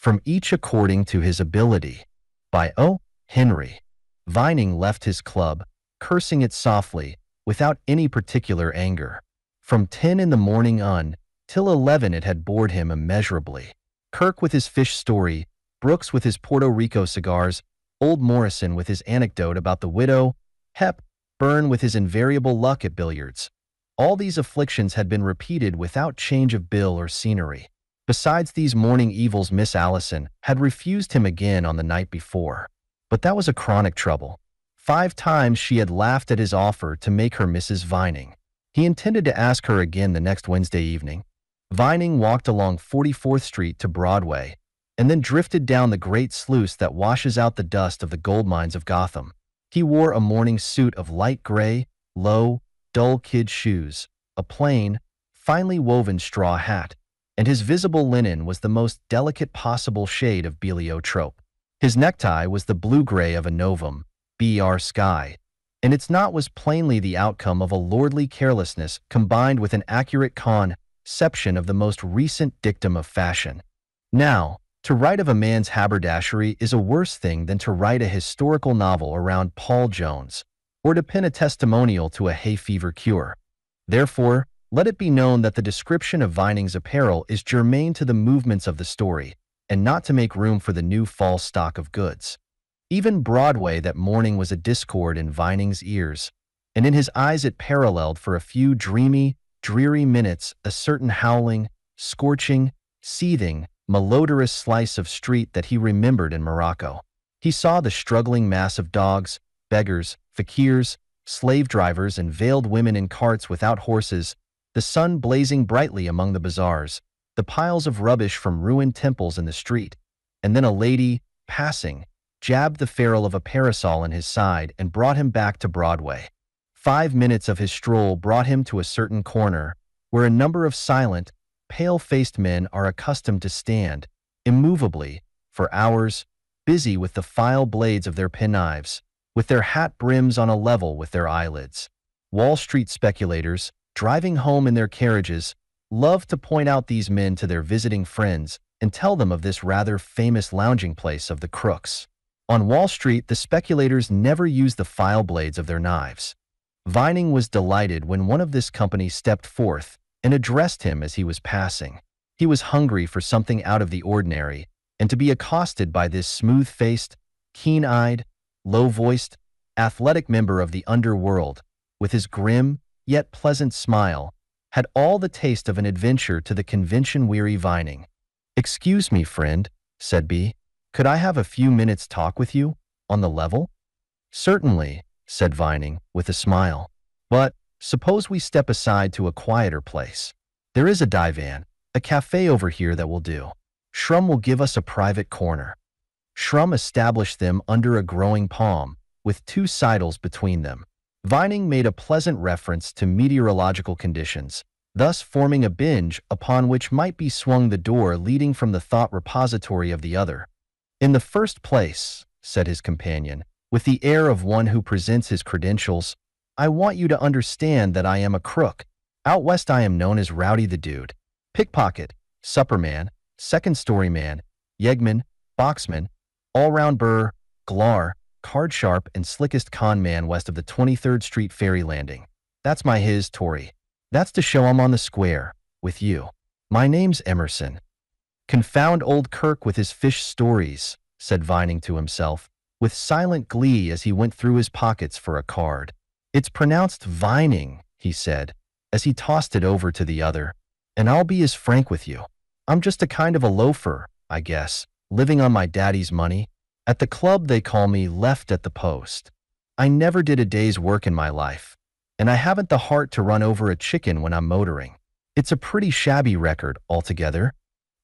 from each according to his ability. By O. Henry. Vuyning left his club, cursing it softly, without any particular anger. From 10 in the morning till 11 it had bored him immeasurably. Kirk with his fish story, Brooks with his Puerto Rico cigars, old Morrison with his anecdote about the widow, Burn with his invariable luck at billiards. All these afflictions had been repeated without change of bill or scenery. Besides these morning evils, Miss Allison had refused him again on the night before. But that was a chronic trouble. 5 times she had laughed at his offer to make her Mrs. Vuyning. He intended to ask her again the next Wednesday evening. Vuyning walked along 44th Street to Broadway, and then drifted down the great sluice that washes out the dust of the gold mines of Gotham. He wore a morning suit of light gray, low, dull kid shoes, a plain, finely woven straw hat, and his visible linen was the most delicate possible shade of heliotrope. His necktie was the blue-gray of a Novum, BR sky, and its knot was plainly the outcome of a lordly carelessness combined with an accurate conception of the most recent dictum of fashion. Now, to write of a man's haberdashery is a worse thing than to write a historical novel around Paul Jones, or to pen a testimonial to a hay fever cure. Therefore, let it be known that the description of Vuyning's apparel is germane to the movements of the story, and not to make room for the new false stock of goods. Even Broadway that morning was a discord in Vuyning's ears, and in his eyes it paralleled for a few dreamy, dreary minutes a certain howling, scorching, seething, malodorous slice of street that he remembered in Morocco. He saw the struggling mass of dogs, beggars, fakirs, slave drivers, and veiled women in carts without horses, the sun blazing brightly among the bazaars, the piles of rubbish from ruined temples in the street, and then a lady, passing, jabbed the ferrule of a parasol in his side and brought him back to Broadway. 5 minutes of his stroll brought him to a certain corner, where a number of silent, pale-faced men are accustomed to stand, immovably, for hours, busy with the file blades of their penknives, with their hat brims on a level with their eyelids. Wall Street speculators, driving home in their carriages, love to point out these men to their visiting friends and tell them of this rather famous lounging place of the crooks. On Wall Street, the speculators never use the file blades of their knives. Vuyning was delighted when one of this company stepped forth and addressed him as he was passing. He was hungry for something out of the ordinary, and to be accosted by this smooth-faced, keen-eyed, low-voiced, athletic member of the underworld, with his grim, yet pleasant smile, had all the taste of an adventure to the convention-weary Vuyning. "Excuse me, friend," said B. "Could I have a few minutes' talk with you, on the level?" "Certainly," said Vuyning, with a smile. "But suppose we step aside to a quieter place. There is a divan, a cafe over here that will do. Shrum will give us a private corner." Shrum established them under a growing palm, with 2 sidles between them. Vuyning made a pleasant reference to meteorological conditions, thus forming a binge upon which might be swung the door leading from the thought repository of the other. "In the first place," said his companion, with the air of one who presents his credentials, "I want you to understand that I am a crook. Out west I am known as Rowdy the Dude, pickpocket, supperman, second-story man, yeggman, boxman, all-round burglar, card-sharp, and slickest con man west of the 23rd Street ferry landing. That's my Tory. That's to show I'm on the square, with you. My name's Emerson." "Confound old Kirk with his fish stories," said Vuyning to himself, with silent glee as he went through his pockets for a card. "It's pronounced Vuyning," he said, as he tossed it over to the other, "and I'll be as frank with you. I'm just a kind of a loafer, I guess, living on my daddy's money. At the club they call me left at the post. I never did a day's work in my life, and I haven't the heart to run over a chicken when I'm motoring. It's a pretty shabby record altogether."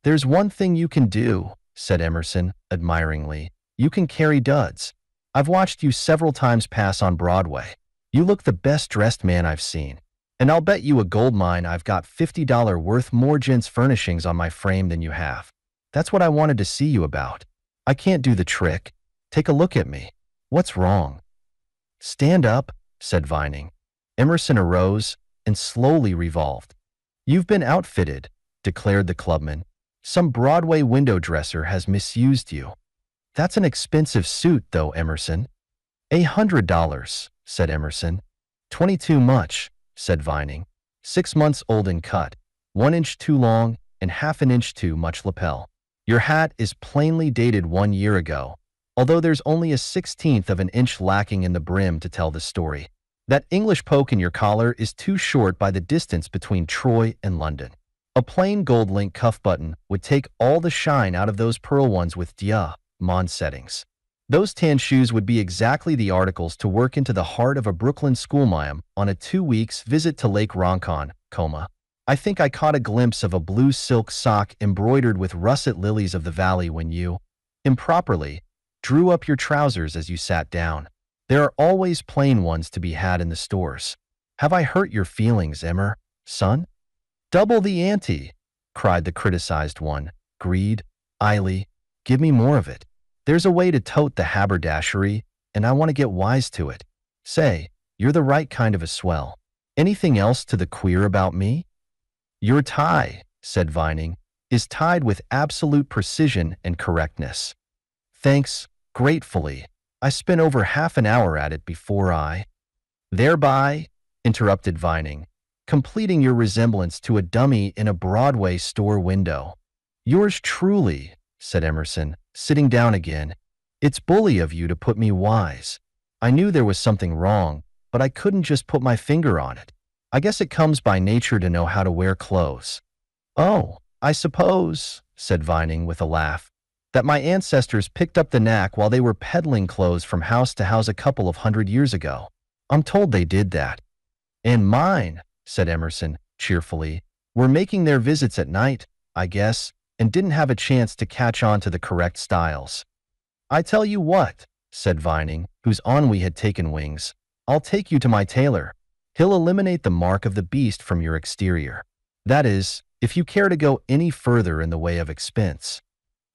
"There's one thing you can do," said Emerson, admiringly. "You can carry duds. I've watched you several times pass on Broadway. You look the best-dressed man I've seen. And I'll bet you a gold mine I've got $50 worth more gents' furnishings on my frame than you have. That's what I wanted to see you about. I can't do the trick. Take a look at me. What's wrong?" "Stand up," said Vuyning. Emerson arose and slowly revolved. "You've been outfitted," declared the clubman. Some Broadway window dresser has misused you. That's an expensive suit, though, Emerson. $100, said Emerson. 22 much, said Vining. 6 months old and cut, 1 inch too long and half an inch too much lapel. Your hat is plainly dated 1 year ago, although there's only a 1/16th of an inch lacking in the brim to tell the story. That English poke in your collar is too short by the distance between Troy and London. A plain gold link cuff button would take all the shine out of those pearl ones with diamond settings. Those tan shoes would be exactly the articles to work into the heart of a Brooklyn schoolma'am on a 2 weeks visit to Lake Roncon, coma. I think I caught a glimpse of a blue silk sock embroidered with russet lilies of the valley when you, improperly, drew up your trousers as you sat down. There are always plain ones to be had in the stores. Have I hurt your feelings, Emmer, son? Double the ante, cried the criticized one. Greed, Eily, give me more of it. There's a way to tote the haberdashery, and I want to get wise to it. Say, you're the right kind of a swell. Anything else to the queer about me? Your tie, said Vining, is tied with absolute precision and correctness. Thanks, gratefully. I spent over half an hour at it before I— Thereby, interrupted Vining, completing your resemblance to a dummy in a Broadway store window. Yours truly, said Emerson, sitting down again. It's bully of you to put me wise. I knew there was something wrong, but I couldn't just put my finger on it. I guess it comes by nature to know how to wear clothes. Oh, I suppose, said Vining with a laugh, that my ancestors picked up the knack while they were peddling clothes from house to house a couple of 100 years ago. I'm told they did that. And mine, said Emerson, cheerfully, were making their visits at night, I guess, and didn't have a chance to catch on to the correct styles. I tell you what, said Vining, whose ennui had taken wings, I'll take you to my tailor. He'll eliminate the mark of the beast from your exterior. That is, if you care to go any further in the way of expense.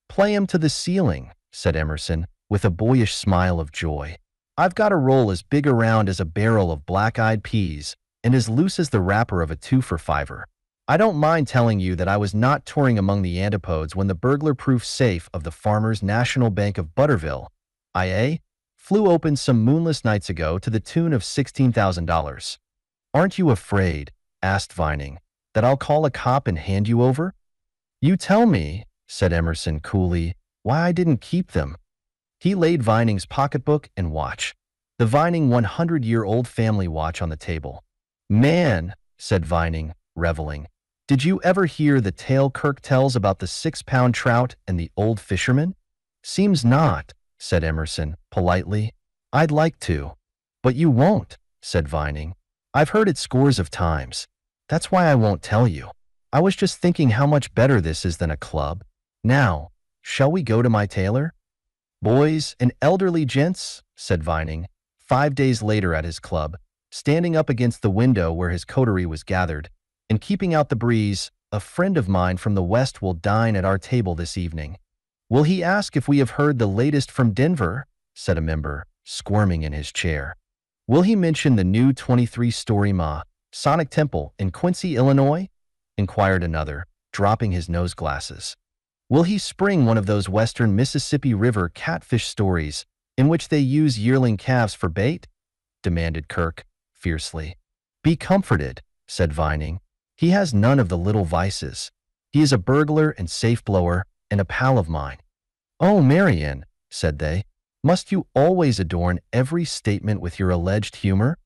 Play him to the ceiling, said Emerson, with a boyish smile of joy. I've got a roll as big around as a barrel of black-eyed peas and as loose as the wrapper of a 2-for-5er. I don't mind telling you that I was not touring among the antipodes when the burglar-proof safe of the Farmers National Bank of Butterville, IA, flew open some moonless nights ago to the tune of $16,000. Aren't you afraid, asked Vining, that I'll call a cop and hand you over? You tell me, said Emerson coolly, why I didn't keep them. He laid Vining's pocketbook and watch, the Vining 100-year-old family watch on the table. Man, said Vining, reveling, did you ever hear the tale Kirk tells about the 6-pound trout and the old fisherman? Seems not, said Emerson, politely. I'd like to. But you won't, said Vining. I've heard it scores of times. That's why I won't tell you. I was just thinking how much better this is than a club. Now, shall we go to my tailor? Boys and elderly gents, said Vining, 5 days later at his club, standing up against the window where his coterie was gathered, and keeping out the breeze, a friend of mine from the West will dine at our table this evening. Will he ask if we have heard the latest from Denver? Said a member, squirming in his chair. Will he mention the new 23-story Masonic Temple in Quincy, Illinois? Inquired another, dropping his nose glasses. Will he spring one of those western Mississippi River catfish stories in which they use yearling calves for bait? Demanded Kirk, fiercely. Be comforted, said Vining. He has none of the little vices. He is a burglar and safe blower and a pal of mine. Oh, Marian, said they, must you always adorn every statement with your alleged humor?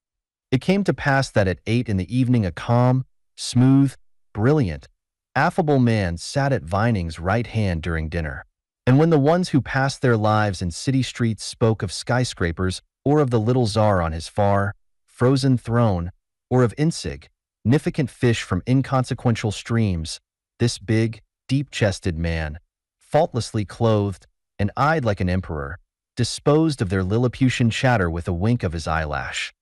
It came to pass that at 8 in the evening a calm, smooth, brilliant, affable man sat at Vining's right hand during dinner. And when the ones who passed their lives in city streets spoke of skyscrapers or of the little czar on his far, frozen throne, or of insignificant fish from inconsequential streams, this big, deep-chested man, faultlessly clothed and eyed like an emperor, disposed of their Lilliputian chatter with a wink of his eyelash.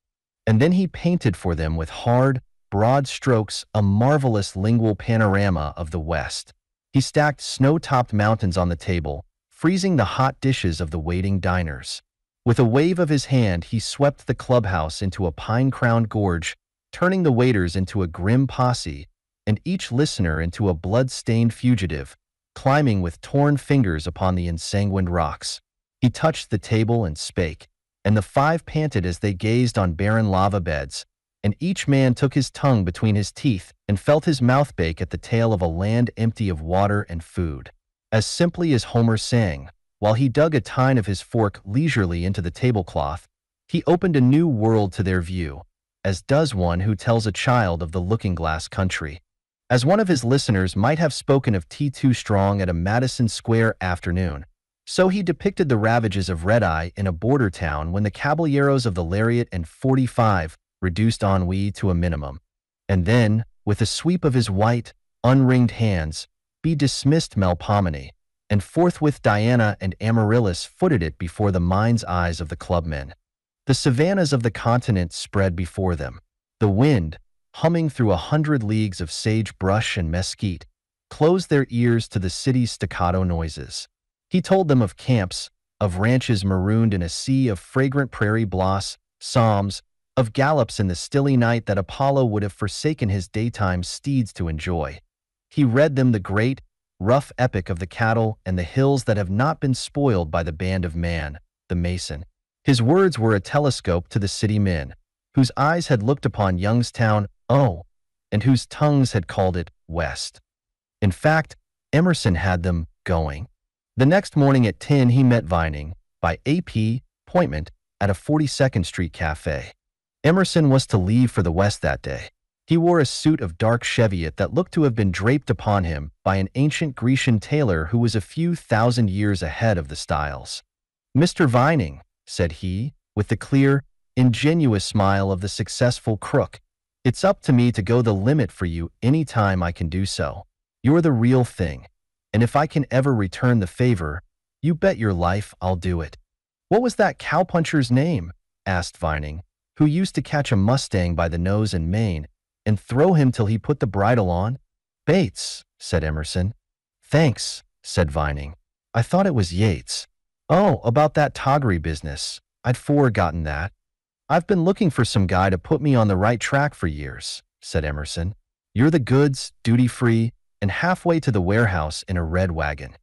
And then he painted for them with hard, broad strokes a marvelous lingual panorama of the West. He stacked snow-topped mountains on the table, freezing the hot dishes of the waiting diners. With a wave of his hand, he swept the clubhouse into a pine-crowned gorge, turning the waiters into a grim posse, and each listener into a blood-stained fugitive, climbing with torn fingers upon the ensanguined rocks. He touched the table and spake, and the five panted as they gazed on barren lava beds, and each man took his tongue between his teeth and felt his mouth bake at the tale of a land empty of water and food. As simply as Homer sang, while he dug a tine of his fork leisurely into the tablecloth, he opened a new world to their view, as does one who tells a child of the looking-glass country. As one of his listeners might have spoken of T2 Strong at a Madison Square afternoon, so he depicted the ravages of red-eye in a border town when the caballeros of the lariat and 45 reduced ennui to a minimum. And then, with a sweep of his white, unringed hands, he dismissed Melpomene, and forthwith Diana and Amaryllis footed it before the mind's eyes of the clubmen. The savannas of the continent spread before them. The wind, humming through 100 leagues of sagebrush and mesquite, closed their ears to the city's staccato noises. He told them of camps, of ranches marooned in a sea of fragrant prairie blossoms, of gallops in the stilly night that Apollo would have forsaken his daytime steeds to enjoy. He read them the great, rough epic of the cattle and the hills that have not been spoiled by the band of man, the mason. His words were a telescope to the city men, whose eyes had looked upon Youngstown, and whose tongues had called it West. In fact, Emerson had them going. The next morning at 10 he met Vuyning, by AP appointment, at a 42nd Street cafe. Emerson was to leave for the West that day. He wore a suit of dark cheviot that looked to have been draped upon him by an ancient Grecian tailor who was a few thousand years ahead of the styles. "Mr. Vuyning," said he, with the clear, ingenuous smile of the successful crook, "it's up to me to go the limit for you any time I can do so. You're the real thing, and if I can ever return the favor, you bet your life I'll do it." "What was that cowpuncher's name?" asked Vuyning, "who used to catch a Mustang by the nose and mane and throw him till he put the bridle on?" "Bates," said Emerson. "Thanks," said Vuyning. "I thought it was Yates." "Oh, about that toggery business. I'd forgotten that. I've been looking for some guy to put me on the right track for years," said Emerson. "You're the goods, duty-free, and halfway to the warehouse in a red wagon.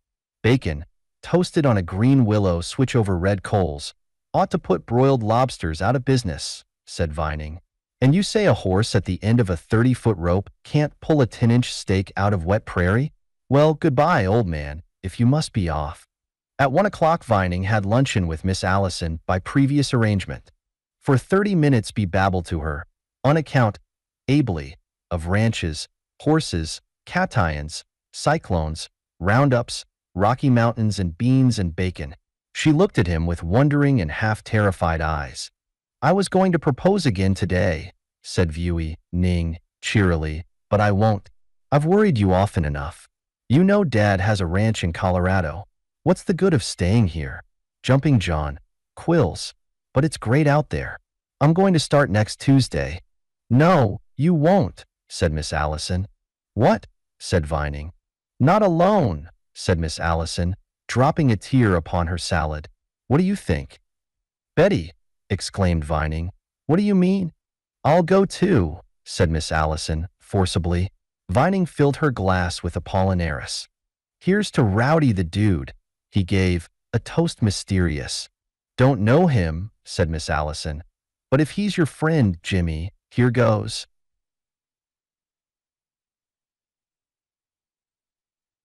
Bacon, toasted on a green willow switch over red coals, ought to put broiled lobsters out of business," said Vuyning. "And you say a horse at the end of a 30-foot rope can't pull a 10-inch steak out of wet prairie? Well, goodbye, old man, if you must be off." At 1 o'clock Vuyning had luncheon with Miss Allison by previous arrangement. For 30 minutes he babbled to her, ably, of ranches, horses, cations, cyclones, roundups, Rocky Mountains and beans and bacon. She looked at him with wondering and half-terrified eyes. "I was going to propose again today," said Vuyning cheerily, "but I won't. I've worried you often enough. You know Dad has a ranch in Colorado. What's the good of staying here? Jumping John, quills, but it's great out there. I'm going to start next Tuesday." "No, you won't," said Miss Allison. "What?" said Vuyning. "Not alone," said Miss Allison, dropping a tear upon her salad. "What do you think?" "Betty," exclaimed Vuyning. "What do you mean?" "I'll go too," said Miss Allison, forcibly. Vuyning filled her glass with Apollinaris. "Here's to Rowdy the Dude," he gave, a toast mysterious. "Don't know him," said Miss Allison. "But if he's your friend, Jimmy, here goes."